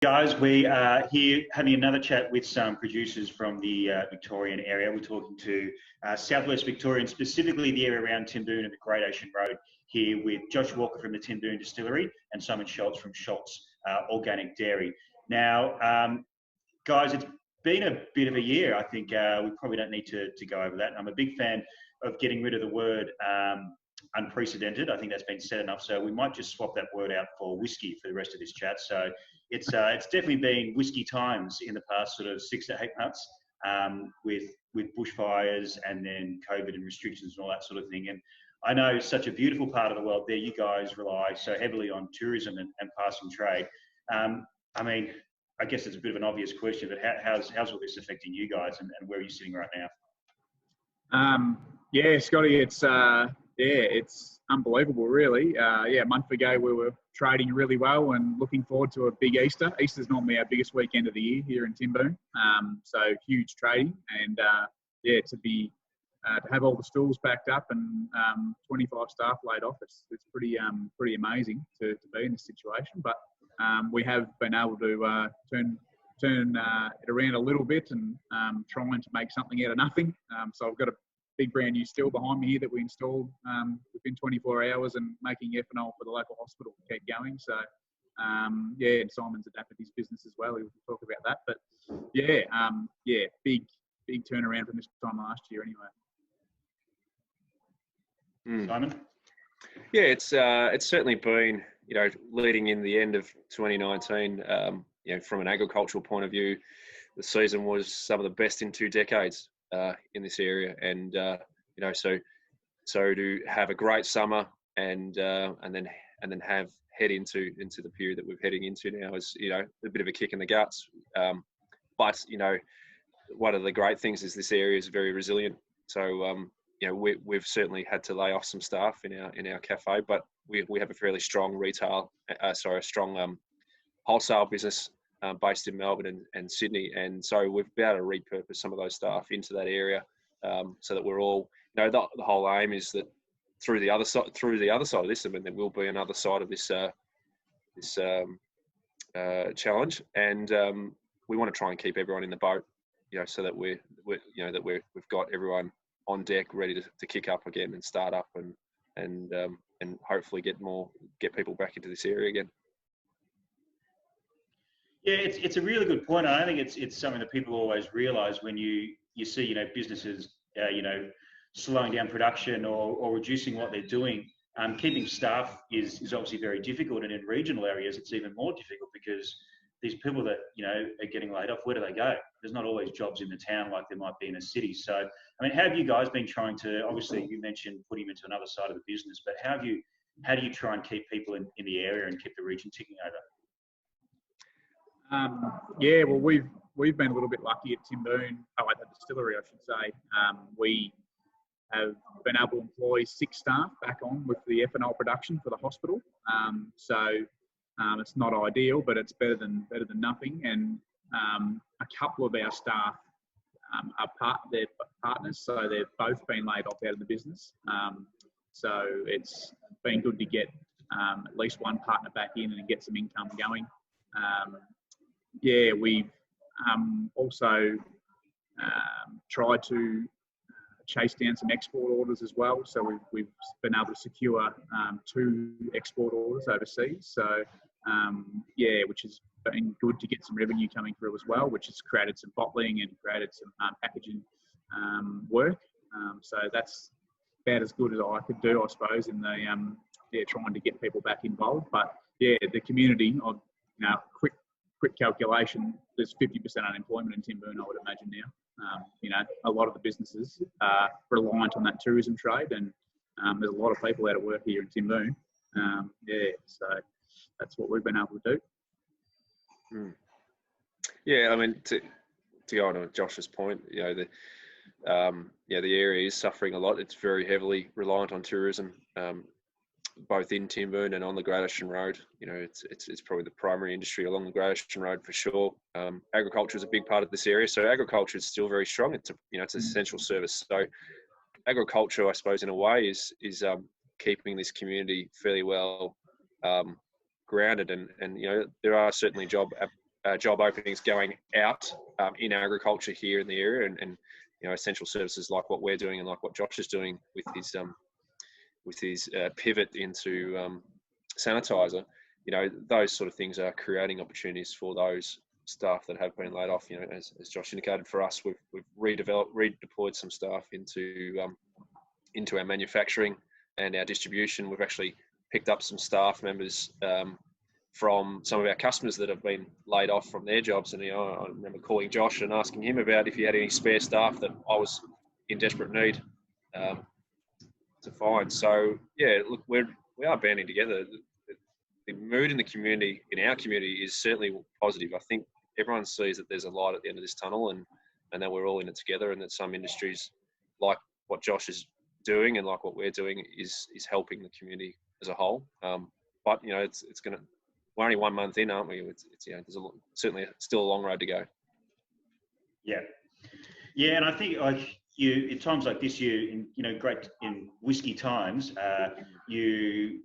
Guys, we are here having another chat with some producers from the Victorian area. We're talking to Southwest Victoria, and specifically the area around Timboon and the Great Ocean Road, here with Josh Walker from the Timboon Distillery and Simon Shulz from Shulz Organic Dairy. Now, guys, it's been a bit of a year. I think we probably don't need to go over that. I'm a big fan of getting rid of the word unprecedented. I think that's been said enough. So we might just swap that word out for whiskey for the rest of this chat. So it's definitely been whiskey times in the past sort of 6 to 8 months, with bushfires and then COVID and restrictions and all that sort of thing. And I know it's such a beautiful part of the world there. You guys rely so heavily on tourism and passing trade. I mean, I guess it's a bit of an obvious question, but how's all this affecting you guys, and where are you sitting right now? Yeah, Scotty, it's unbelievable, really. A month ago we were trading really well and looking forward to a big Easter. Easter's normally our biggest weekend of the year here in Timboon, so huge trading, and to have all the stalls packed up and 25 staff laid off, it's pretty amazing to be in this situation. But we have been able to turn it around a little bit and trying to make something out of nothing. So I've got a big brand new still behind me here that we installed within 24 hours, and making ethanol for the local hospital to keep going. So and Simon's adapted his business as well. We'll talk about that. But big turnaround from this time last year anyway. Simon? Yeah, it's certainly been, leading in the end of 2019, from an agricultural point of view, the season was some of the best in 2 decades in this area, and so to have a great summer and then head into the period that we're heading into now is a bit of a kick in the guts. But one of the great things is this area is very resilient. So we've certainly had to lay off some staff in our cafe, but we have a fairly strong wholesale business based in Melbourne and Sydney, and so we've been able to repurpose some of those staff into that area, so that we're all, the whole aim is that through the other side of this, I mean, there will be another side of this challenge, and we want to try and keep everyone in the boat, so that we've got everyone on deck ready to kick up again and start up and hopefully get people back into this area again. Yeah, it's a really good point. I think it's something that people always realise when you see businesses slowing down production or reducing what they're doing. Keeping staff is obviously very difficult, and in regional areas it's even more difficult because these people that are getting laid off, where do they go? There's not always jobs in the town like there might be in a city. So I mean, how have you guys been trying to? Obviously, you mentioned putting them into another side of the business, but how do you try and keep people in the area and keep the region ticking over? Well, we've been a little bit lucky at Timboon, at the distillery, I should say. We have been able to employ 6 staff back on with the ethanol production for the hospital. It's not ideal, but it's better than nothing. And a couple of our staff they're partners, so they've both been laid off out of the business. So it's been good to get at least one partner back in and get some income going. We've also tried to chase down some export orders as well. So we've been able to secure 2 export orders overseas. So which has been good to get some revenue coming through as well, which has created some bottling and created some packaging work. So that's about as good as I could do, I suppose, in the trying to get people back involved. But the community of quick calculation, there's 50% unemployment in Timboon, I would imagine now. A lot of the businesses are reliant on that tourism trade, and there's a lot of people out of work here in Timboon. So that's what we've been able to do. Yeah, I mean, to go on to Josh's point, the area is suffering a lot. It's very heavily reliant on tourism, both in Timboon and on the Great Ocean Road. It's probably the primary industry along the Great Ocean Road for sure. Agriculture is a big part of this area, so agriculture is still very strong. It's an essential service. So agriculture, I suppose, in a way, is keeping this community fairly well grounded, and there are certainly job job openings going out in agriculture here in the area, and essential services like what we're doing and like what Josh is doing with his pivot into sanitizer. Those sort of things are creating opportunities for those staff that have been laid off. As Josh indicated, for us, we've redeployed some staff into our manufacturing and our distribution. We've actually picked up some staff members from some of our customers that have been laid off from their jobs. And I remember calling Josh and asking him about if he had any spare staff that I was in desperate need to find. So yeah, look, we are banding together. The mood in the community, in our community, is certainly positive. I think everyone sees that there's a light at the end of this tunnel, and that we're all in it together, and that some industries, like what Josh is doing and like what we're doing, is helping the community as a whole. But it's gonna. We're only 1 month in, aren't we? It's there's certainly still a long road to go. Yeah, and I think in times like this, great in whiskey times, you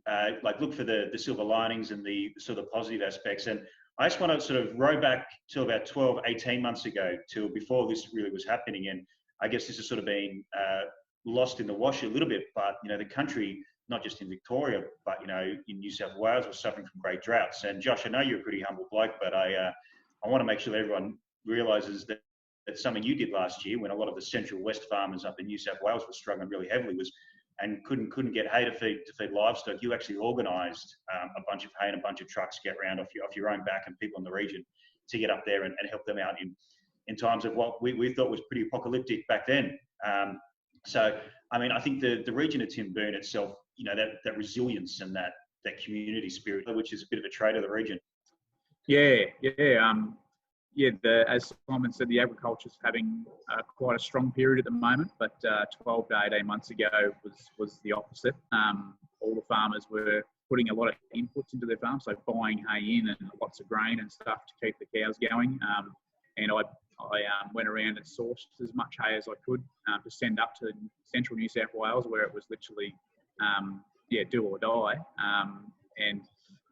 look for the silver linings and the sort of positive aspects. And I just want to sort of row back to about 12, 18 months ago, till before this really was happening. And I guess this has sort of been lost in the wash a little bit. But the country, not just in Victoria, but in New South Wales, was suffering from great droughts. And Josh, I know you're a pretty humble bloke, but I want to make sure that everyone realises that something you did last year, when a lot of the Central West farmers up in New South Wales were struggling really heavily, and couldn't get hay to feed livestock. You actually organised a bunch of hay and a bunch of trucks get round off your own back, and people in the region to get up there and help them out in times of what we thought was pretty apocalyptic back then. So I mean, I think the region of Timboon itself, that resilience and that community spirit, which is a bit of a trait of the region. As Simon said, the agriculture's having quite a strong period at the moment, but 12 to 18 months ago was the opposite. All the farmers were putting a lot of inputs into their farm, so buying hay in and lots of grain and stuff to keep the cows going. And I went around and sourced as much hay as I could to send up to central New South Wales, where it was literally, do or die. And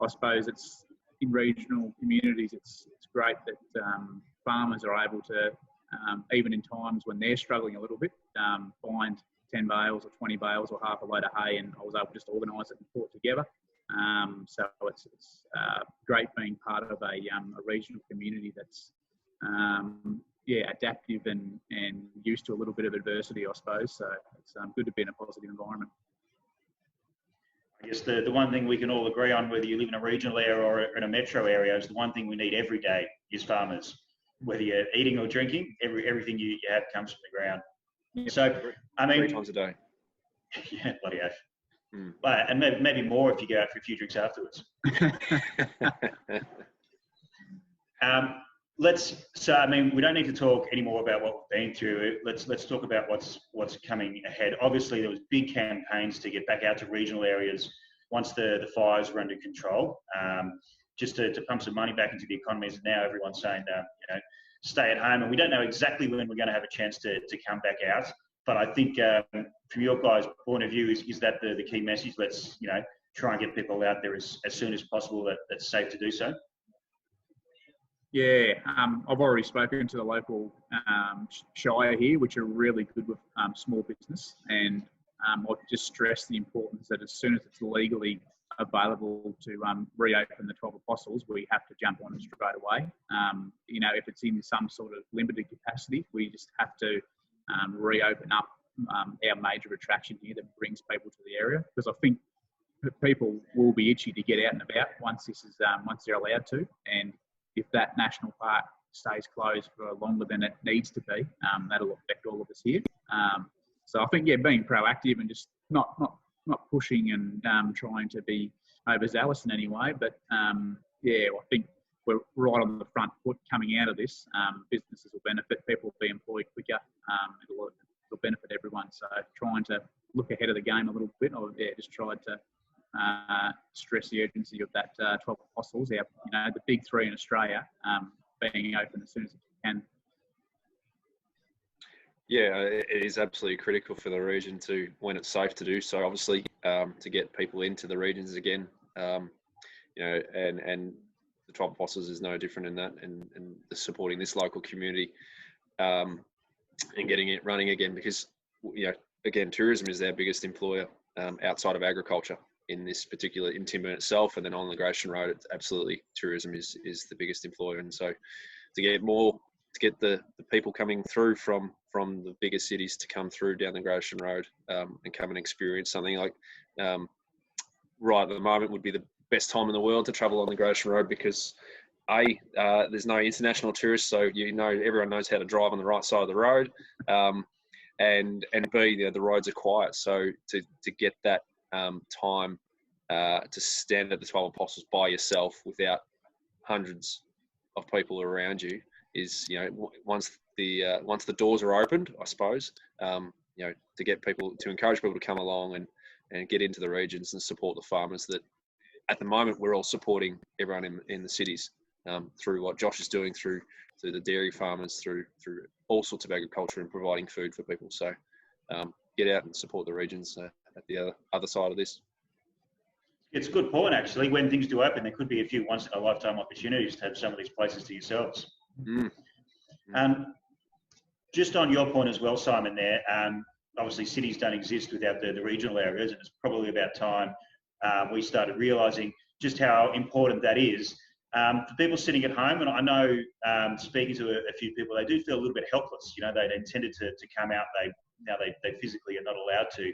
I suppose it's in regional communities, it's great that farmers are able to, even in times when they're struggling a little bit, find 10 bales or 20 bales or half a load of hay, and I was able to just organise it and pull it together. So it's great being part of a regional community that's adaptive and used to a little bit of adversity, I suppose. So it's good to be in a positive environment. I guess the one thing we can all agree on, whether you live in a regional area or in a metro area, is the one thing we need every day is farmers. Whether you're eating or drinking, everything you have comes from the ground. Yep. So, I mean, 3 times a day. Yeah, bloody oath. But, and maybe more if you go out for a few drinks afterwards. So I mean, we don't need to talk any more about what we've been through. Let's talk about what's coming ahead. Obviously, there was big campaigns to get back out to regional areas once the fires were under control, just to pump some money back into the economy. And now everyone's saying, stay at home, and we don't know exactly when we're going to have a chance to come back out. But I think from your guys' point of view, is that the key message? Let's try and get people out there as soon as possible that's safe to do so. Yeah, I've already spoken to the local shire here, which are really good with small business, and I've just stressed the importance that as soon as it's legally available to reopen the 12 Apostles, we have to jump on it straight away. If it's in some sort of limited capacity, we just have to reopen up our major attraction here that brings people to the area, because I think people will be itchy to get out and about once they're allowed to. And if that national park stays closed for longer than it needs to be, that'll affect all of us here. So I think, being proactive and just not pushing and trying to be overzealous in any way. But I think we're right on the front foot coming out of this. Businesses will benefit, people will be employed quicker. It'll benefit everyone. So trying to look ahead of the game a little bit. Just tried to stress the urgency of that 12 Apostles, the big three in Australia, being open as soon as it can. Yeah, it is absolutely critical for the region to, when it's safe to do so, obviously, to get people into the regions again, and the the 12 Apostles is no different in that, and supporting this local community and getting it running again, because again, tourism is their biggest employer outside of agriculture in this particular, in Timboon itself, and then on the Gratian Road, it's absolutely tourism is the biggest employer. And so to get the people coming through from the bigger cities to come through down the Gratian Road and come and experience something like right at the moment would be the best time in the world to travel on the Gratian Road, because there's no international tourists, so everyone knows how to drive on the right side of the road, and B, the roads are quiet, so to get that time to stand at the 12 Apostles by yourself without hundreds of people around you is, once the doors are opened, I suppose, to get people, to encourage people to come along and get into the regions and support the farmers that at the moment we're all supporting everyone in the cities through what Josh is doing, through the dairy farmers, through all sorts of agriculture and providing food for people. So get out and support the regions at the other side of this. It's a good point, actually. When things do open, there could be a few once-in-a-lifetime opportunities to have some of these places to yourselves. Just on your point as well, Simon, there, obviously cities don't exist without the regional areas, and it's probably about time we started realising just how important that is. For people sitting at home, and I know speaking to a few people, they do feel a little bit helpless. They intended to come out, they physically are not allowed to.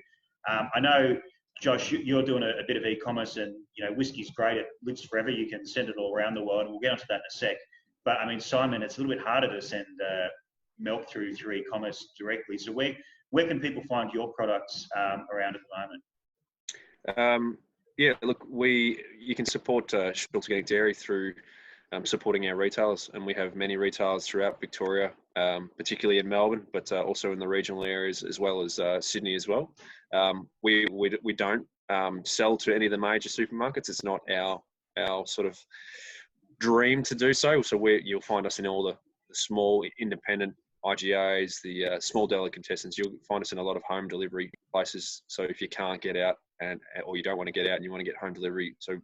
I know, Josh, you're doing a bit of e-commerce, and whiskey's great. It lives forever. You can send it all around the world, and we'll get onto that in a sec. But I mean, Simon, it's a little bit harder to send milk through e-commerce directly. So where can people find your products around at the moment? Yeah, look, you can support Shulz Organic Dairy through supporting our retailers, and we have many retailers throughout Victoria, particularly in Melbourne, but also in the regional areas as well as Sydney as well. We don't sell to any of the major supermarkets. It's not our sort of dream to do so. So you'll find us in all the small independent IGAs, the small delicatessens. You'll find us in a lot of home delivery places. So if you can't get out or you don't want to get out and you want to get home delivery, so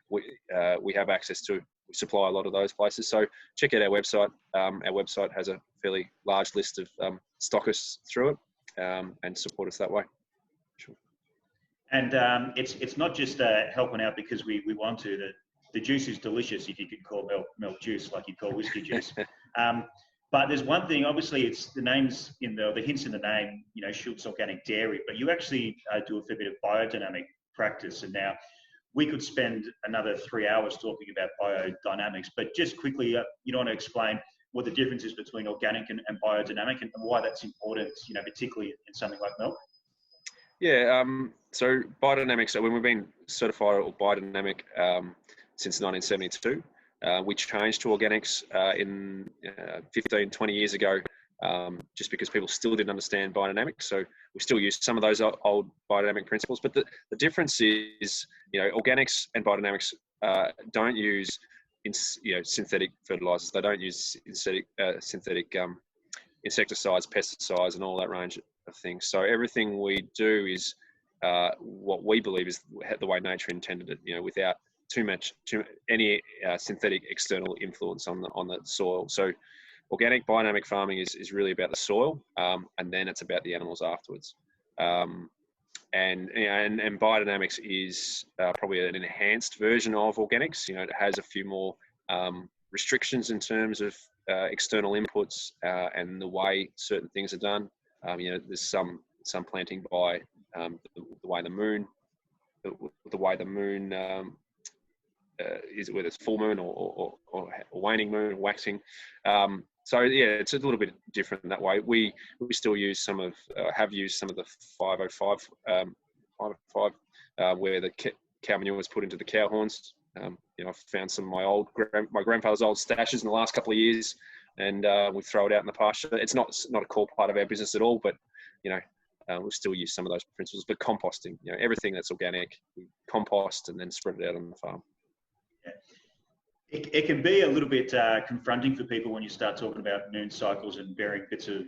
we have access to. We supply a lot of those places. So check out our website. Our website has a fairly large list of stockists through it, and support us that way. Sure. And it's not just helping out because we want to. The juice is delicious, if you could call milk juice like you call whiskey juice. But there's one thing, obviously, it's the names in the hints in the name, Shulz Organic Dairy, but you actually do a fair bit of biodynamic practice. And now we could spend another 3 hours talking about biodynamics, but just quickly, you want to explain what the difference is between organic and biodynamic, and why that's important, particularly in something like milk? Yeah, so biodynamics, when we've been certified or biodynamic since 1972, we changed to organics in 15, 20 years ago, just because people still didn't understand biodynamics. So we still use some of those old biodynamic principles, but the difference is, organics and biodynamics don't use synthetic fertilizers. They don't use synthetic insecticides, pesticides, and all that range of things. So everything we do is what we believe is the way nature intended it, without any synthetic external influence on the soil. So organic biodynamic farming is really about the soil, and then it's about the animals afterwards. And biodynamics is probably an enhanced version of organics. It has a few more restrictions in terms of external inputs and the way certain things are done. There's some planting by the way the moon is, whether it's full moon or waning moon, waxing. So yeah, it's a little bit different that way. We still use have used some of the 505 where the cow manure was put into the cow horns. I've found some of my grandfather's old stashes in the last couple of years, and we throw it out in the pasture. It's not a core part of our business at all, but we'll still use some of those principles. But composting, everything that's organic, we compost and then spread it out on the farm. It can be a little bit confronting for people when you start talking about moon cycles and burying bits of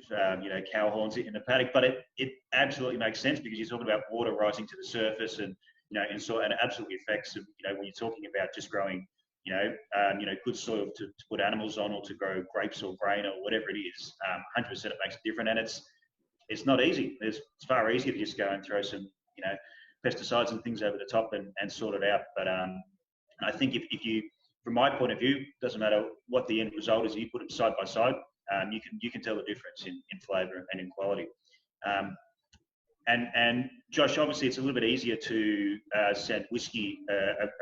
cow horns in the paddock, but it absolutely makes sense, because you're talking about water rising to the surface, and and it absolutely affects when you're talking about just growing good soil to put animals on, or to grow grapes or grain or whatever it is. 100% it makes a difference, and it's not easy. It's far easier to just go and throw some pesticides and things over the top and sort it out. But I think if you, from my point of view, doesn't matter what the end result is, you put them side by side, you can tell the difference in flavour and in quality. And Josh, obviously it's a little bit easier to send whiskey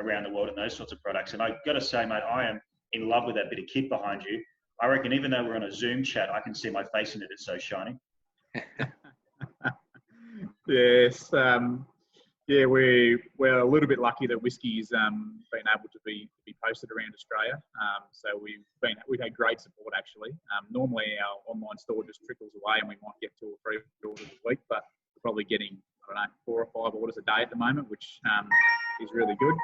around the world and those sorts of products. And I've got to say, mate, I am in love with that bit of kit behind you. I reckon even though we're on a Zoom chat, I can see my face in it. It's so shiny. Yes. We're a little bit lucky that whiskey's been able to be posted around Australia. So we've had great support actually. Normally our online store just trickles away, and we might get 2 or 3 orders a week, but we're probably getting 4 or 5 orders a day at the moment, which is really good.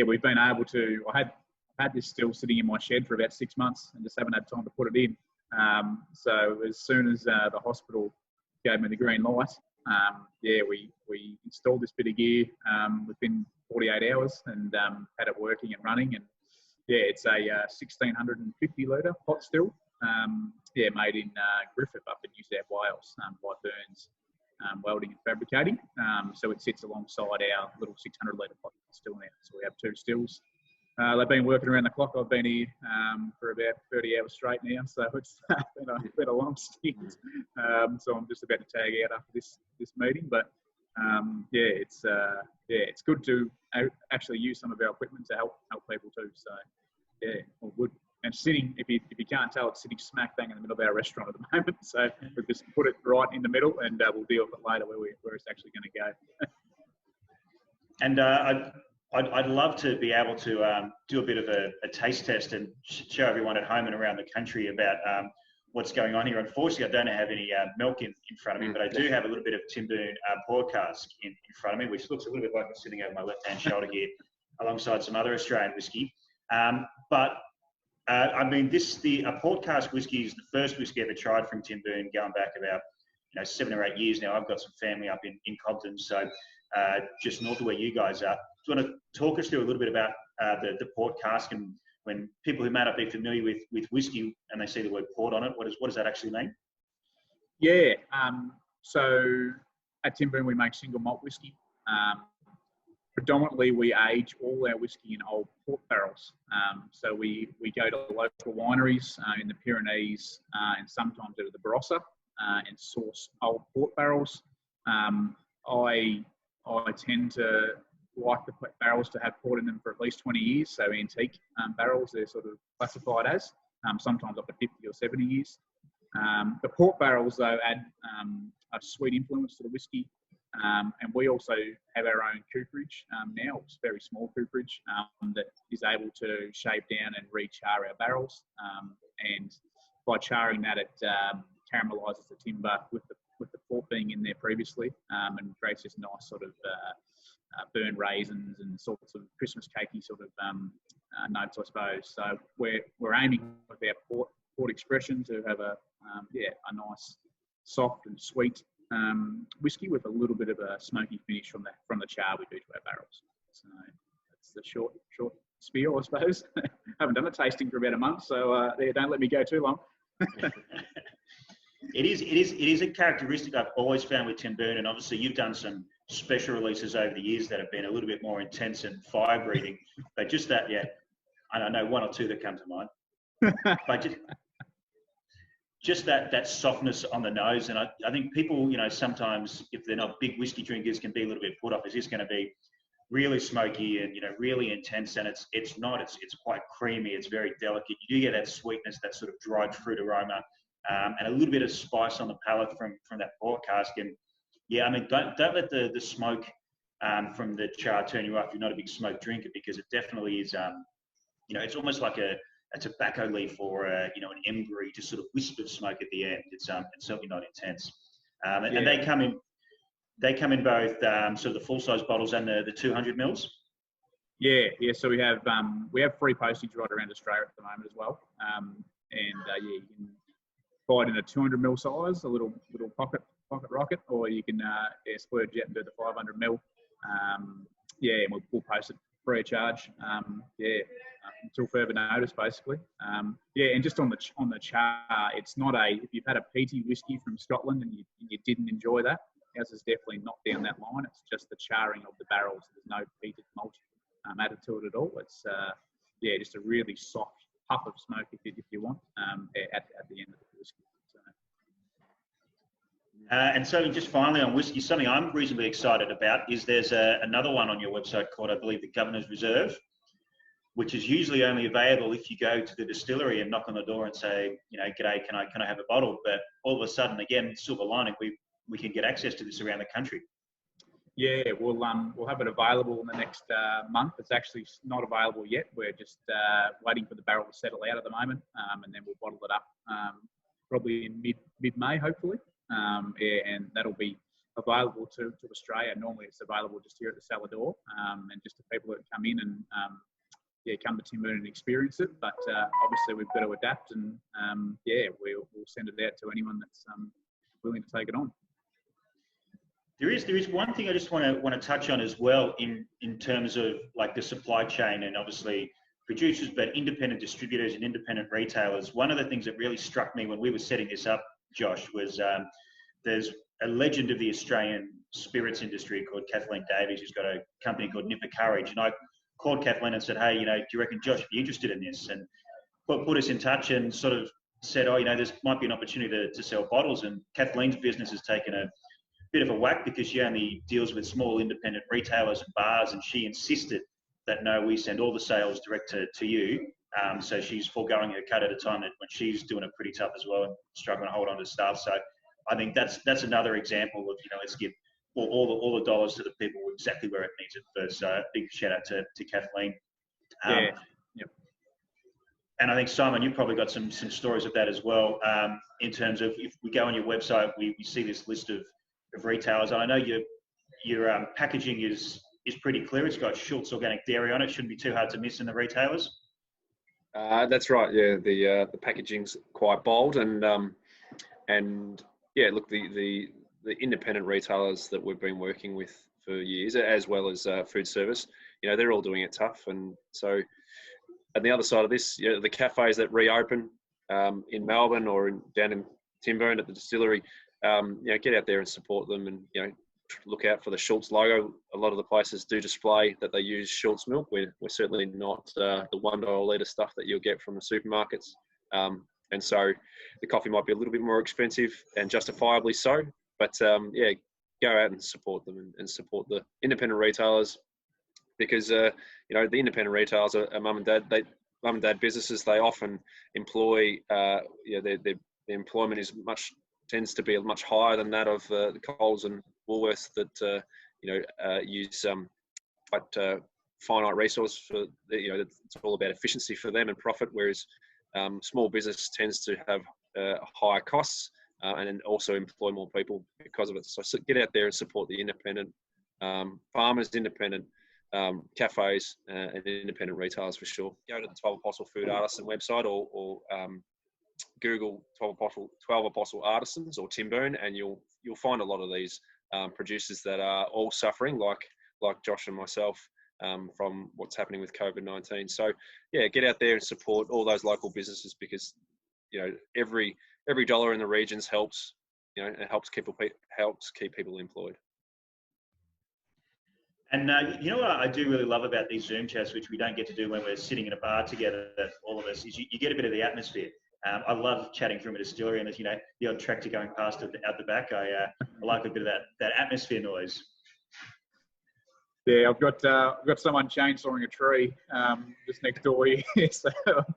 We've been able to. I had this still sitting in my shed for about 6 months and just haven't had time to put it in. So as soon as the hospital gave me the green light, we installed this bit of gear within 48 hours and had it working and running. And it's a 1650 litre pot still, made in Griffith up in New South Wales by Burns Welding and Fabricating. So it sits alongside our little 600 litre pot still now. So we have 2 stills. They've been working around the clock. I've been here for about 30 hours straight now, so it's been a long stint. So I'm just about to tag out after this meeting, but it's good to actually use some of our equipment to help people too. So all good. And sitting, if you can't tell, it's sitting smack bang in the middle of our restaurant at the moment. So we've just put it right in the middle, and we'll deal with it later where it's actually going to go. And I'd love to be able to do a bit of a taste test and show everyone at home and around the country about what's going on here. Unfortunately, I don't have any milk in front of me, but I do have a little bit of Timboon podcast in front of me, which looks a little bit like it's sitting over my left-hand shoulder here alongside some other Australian whiskey. But a podcast whiskey is the first whiskey I ever tried from Timboon, going back about 7 or 8 years now. I've got some family up in Compton, so just north of where you guys are. Do you want to talk us through a little bit about the port cask, and when people who may not be familiar with whiskey and they see the word port on it, what does that actually mean? Yeah. So at Timboon we make single malt whiskey. Predominantly we age all our whiskey in old port barrels. So we go to local wineries in the Pyrenees and sometimes out of the Barossa and source old port barrels. I tend to like the barrels to have port in them for at least 20 years. So antique barrels, they're sort of classified as, sometimes up to 50 or 70 years. The port barrels, though, add a sweet influence to the whiskey. And we also have our own cooperage now. It's a very small cooperage that is able to shave down and re-char our barrels. And by charring that, it caramelizes the timber with the port being in there previously, and creates this nice sort of burnt raisins and sorts of Christmas cakey sort of notes, I suppose. So we're aiming with our port expression to have a nice, soft and sweet whiskey with a little bit of a smoky finish from the char we do to our barrels. So that's the short spiel, I suppose. Haven't done a tasting for about a month, so don't let me go too long. It is a characteristic I've always found with Timboon, and obviously you've done some special releases over the years that have been a little bit more intense and fire breathing. But just that, and I know 1 or 2 that come to mind. But just that softness on the nose, and I think people, sometimes if they're not big whiskey drinkers, can be a little bit put off. Is this going to be really smoky and really intense? And it's not. It's quite creamy. It's very delicate. You do get that sweetness, that sort of dried fruit aroma. And a little bit of spice on the palate from that port cask. And don't let the smoke from the char turn you off. You're not a big smoke drinker, because it definitely is. It's almost like a tobacco leaf or an embery, just sort of whispered smoke at the end. It's certainly not intense. And they come in both sort of the full size bottles and the 200 mils. Yeah. So we have free postage right around Australia at the moment as well. You can buy it in a 200 ml size, a little pocket rocket, or you can splurge out and do the 500 ml. And we'll post it free of charge. Until further notice, basically. And just on the char, it's not if you've had a peaty whiskey from Scotland and you didn't enjoy that, ours is definitely not down that line. It's just the charring of the barrels. There's no peated malt added to it at all. It's just a really soft puff of smoke if you want at the end of the whiskey. And so just finally on whiskey, something I'm reasonably excited about is there's another one on your website called, I believe, the Governor's Reserve, which is usually only available if you go to the distillery and knock on the door and say, g'day, can I have a bottle? But all of a sudden, again, silver lining, we can get access to this around the country. Yeah, we'll have it available in the next month. It's actually not available yet. We're just waiting for the barrel to settle out at the moment, and then we'll bottle it up probably in mid-May, hopefully. And that'll be available to Australia. Normally it's available just here at the cellar door, and just to people that come in and come to Timboon and experience it. But obviously we've got to adapt, and we'll send it out to anyone that's willing to take it on. There is one thing I just want to touch on as well in terms of like the supply chain, and obviously producers, but independent distributors and independent retailers. One of the things that really struck me when we were setting this up, Josh, was there's a legend of the Australian spirits industry called Kathleen Davies, who's got a company called Nipper Courage. And I called Kathleen and said, hey, do you reckon Josh would be interested in this? And put us in touch and sort of said, there might be an opportunity to sell bottles. And Kathleen's business has taken a bit of a whack because she only deals with small independent retailers and bars. And she insisted that, no, we send all the sales direct to you. So she's foregoing her cut at a time when she's doing it pretty tough as well and struggling to hold on to stuff. So I think that's another example of, let's give all the dollars to the people exactly where it needs it first. So big shout out to Kathleen. Yep. And I think, Simon, you've probably got some stories of that as well, in terms of if we go on your website, we see this list of retailers. And I know your packaging is pretty clear. It's got Shulz organic dairy on it. Shouldn't be too hard to miss in the retailers. That's right. Yeah, the packaging's quite bold, and look, the independent retailers that we've been working with for years, as well as food service, they're all doing it tough. And so, on the other side of this, the cafes that reopen in Melbourne or down in Timboon at the distillery, get out there and support them, and look out for the Shulz logo. A lot of the places do display that they use Shulz milk. We're certainly not the $1 litre stuff that you'll get from the supermarkets. And so the coffee might be a little bit more expensive, and justifiably so. But go out and support them and support the independent retailers, because the independent retailers are mum and dad businesses. They often employ their employment tends to be much higher than that of the Coles and Woolworths that use quite finite resource for it's all about efficiency for them and profit, whereas small business tends to have higher costs and then also employ more people because of it. So get out there and support the independent farmers, independent cafes, and independent retailers for sure. Go to the 12 Apostle Food Artisan website or Google 12 Apostle Artisans or Timboon, and you'll find a lot of these producers that are all suffering, like Josh and myself, from what's happening with COVID-19. So get out there and support all those local businesses, because every dollar in the regions helps. It helps keep people employed. And what I do really love about these Zoom chats, which we don't get to do when we're sitting in a bar together, all of us, is you get a bit of the atmosphere. I love chatting from a distillery, and there's the odd tractor going past out the back. I like a bit of that atmosphere noise. Yeah, I've got someone chainsawing a tree just next door here, so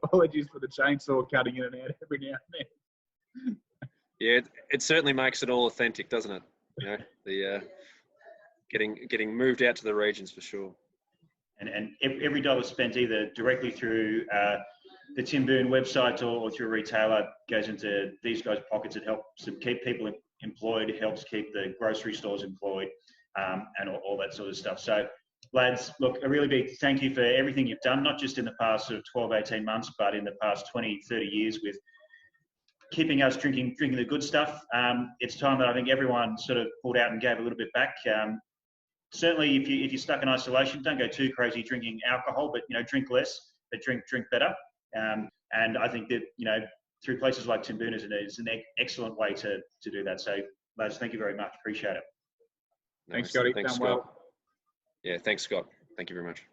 apologies for the chainsaw cutting in and out every now and then. Yeah, it certainly makes it all authentic, doesn't it? The getting moved out to the regions for sure. And every dollar spent either directly through the Timboon website or through a retailer goes into these guys' pockets. It helps them keep people employed, helps keep the grocery stores employed, and all that sort of stuff. So, lads, look, a really big thank you for everything you've done, not just in the past sort of 12, 18 months, but in the past 20, 30 years with keeping us drinking the good stuff. It's time that I think everyone sort of pulled out and gave a little bit back. certainly if you're stuck in isolation, don't go too crazy drinking alcohol, but drink less, but drink better. And I think that through places like Timboon is an excellent way to do that. So, Les, thank you very much. Appreciate it. Thanks, Scotty. Thanks, Done Scott. well. Yeah, thanks, Scott. Thank you very much.